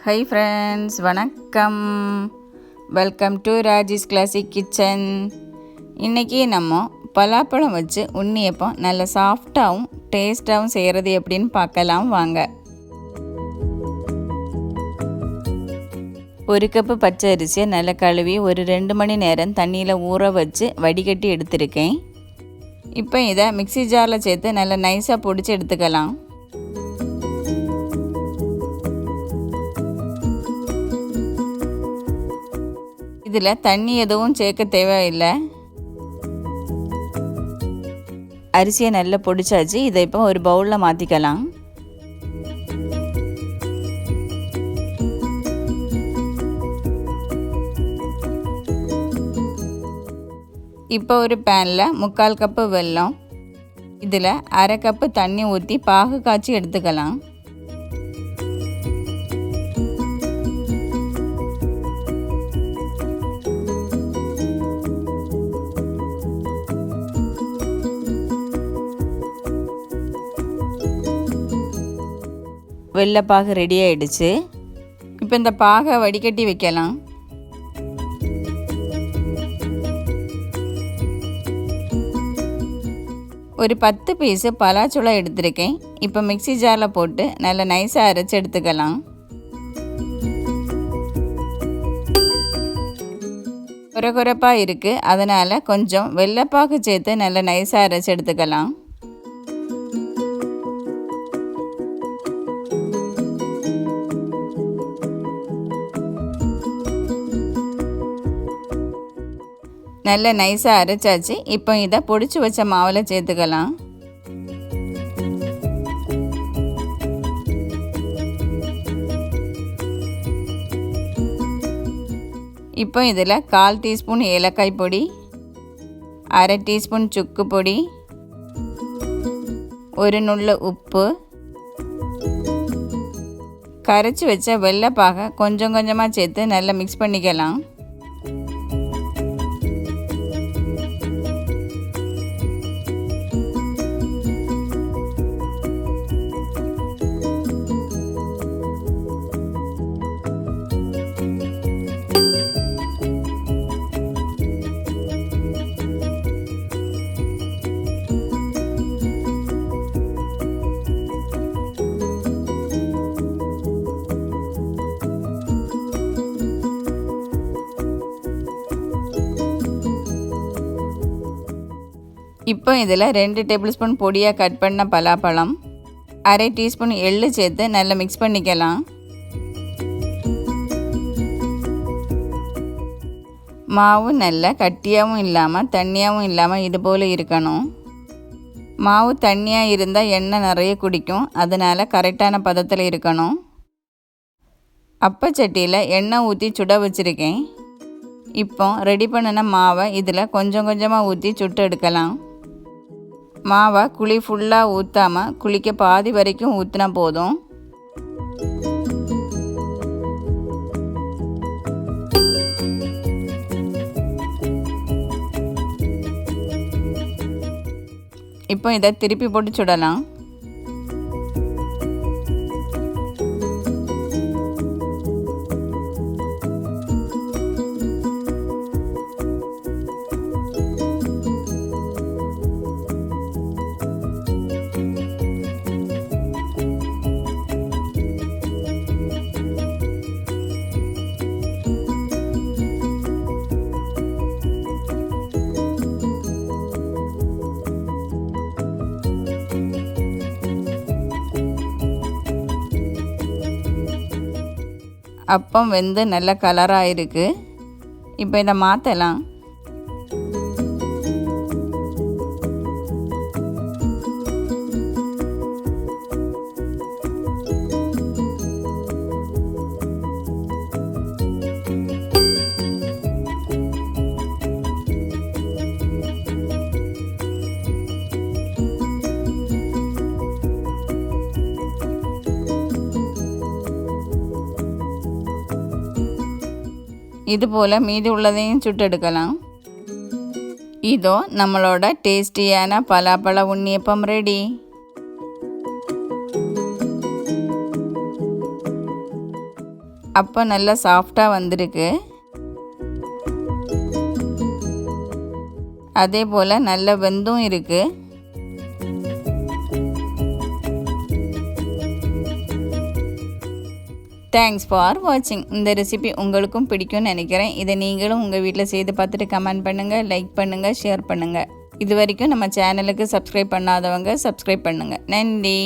Hi friends, வணக்கம். Welcome to Raji's classic kitchen. இன்றைக்கி நம்ம பலாப்பழம் வச்சு உண்ணியப்பம் நல்ல சாஃப்டாகவும் டேஸ்ட்டாகவும் செய்கிறது எப்படின்னு பார்க்கலாம் வாங்க. ஒரு கப்பு பச்சை அரிசியை நல்லா கழுவி ஒரு 2 மணி நேரம் தண்ணியில் ஊற வச்சு வடிகட்டி எடுத்திருக்கேன். இப்போ இதை மிக்ஸி ஜாரில் சேர்த்து நல்லா நைஸாக பொடிச்சு எடுத்துக்கலாம். இதில் தண்ணி எதுவும் சேர்க்க தேவையில்லை. அரிசியை நல்லா பொடிச்சாச்சு. இதை இப்போ ஒரு பவுலில் மாற்றிக்கலாம். இப்போ ஒரு பேனில் 3/4 கப்பு வெல்லம், இதில் 1/2 கப்பு தண்ணி ஊற்றி பாகு காய்ச்சி எடுத்துக்கலாம். வெள்ளைப்பாகு ரெடி ஆகிடுச்சு. இப்போ இந்த பாகை வடிகட்டி வைக்கலாம். ஒரு 10 பீஸு பலாச்சுளை எடுத்திருக்கேன். இப்போ மிக்ஸி ஜாரில் போட்டு நல்லா நைஸாக அரைச்சி எடுத்துக்கலாம். குறைப்பாக இருக்குது, அதனால் கொஞ்சம் வெள்ளைப்பாகு சேர்த்து நல்லா நைஸாக அரைச்சி எடுத்துக்கலாம். நல்ல நைஸாக அரைச்சாச்சு. இப்போ இதை பொடிச்சு வச்ச மாவில் சேர்த்துக்கலாம். இப்போ இதில் 1/4 டீஸ்பூன் ஏலக்காய் பொடி, 1/2 டீஸ்பூன் சுக்கு பொடி, ஒரு நுள்ளு உப்பு, கரைச்சி வச்ச வெள்ளைப்பாகை கொஞ்சம் கொஞ்சமாக சேர்த்து நல்லா மிக்ஸ் பண்ணிக்கலாம். இப்போ இதில் 2 டேபிள் ஸ்பூன் பொடியாக கட் பண்ண பலாப்பழம், 1/2 டீஸ்பூன் எள்ளு சேர்த்து நல்லா மிக்ஸ் பண்ணிக்கலாம். மாவு நல்லா கட்டியாகவும் இல்லாமல் தண்ணியாகவும் இல்லாமல் இது போல் இருக்கணும். மாவு தண்ணியாக இருந்தால் எண்ணெய் நிறைய குடிக்கும், அதனால் கரெக்டான பதத்தில் இருக்கணும். அப்பச்சட்டியில் எண்ணெய் ஊற்றி சுட வச்சுருக்கேன். இப்போ ரெடி பண்ணின மாவை இதில் கொஞ்சம் கொஞ்சமாக ஊற்றி சுட்டு எடுக்கலாம். மாவை குழி ஃபுல்லாக ஊற்றாமல் குழிக்க பாதி வரைக்கும் ஊற்றினா போதும். இப்போ இதை திருப்பி போட்டு சுடலாம். அப்பம் வெந்து நல்ல கலராக இருக்குது. இப்போ இதை மாற்றலாம். இது போல் மீதி உள்ளதையும் சுட்டு எடுக்கலாம். இதோ நம்மளோட டேஸ்டியான பலாப்பழ உண்ணியப்பம் ரெடி. அப்போ நல்லா சாஃப்டாக வந்திருக்கு. அதே போல் நல்ல வெந்தும் இருக்குது. தேங்க்ஸ் ஃபார் வாட்சிங். இந்த ரெசிபி உங்களுக்கும் பிடிக்கும்னு நினைக்கிறேன். இதை நீங்களும் உங்கள் வீட்டில் செய்து பார்த்துட்டு கமெண்ட் பண்ணுங்கள், லைக் பண்ணுங்கள், ஷேர் பண்ணுங்கள். இது வரைக்கும் நம்ம சேனலுக்கு சப்ஸ்கிரைப் பண்ணாதவங்க சப்ஸ்கிரைப் பண்ணுங்கள். நன்றி.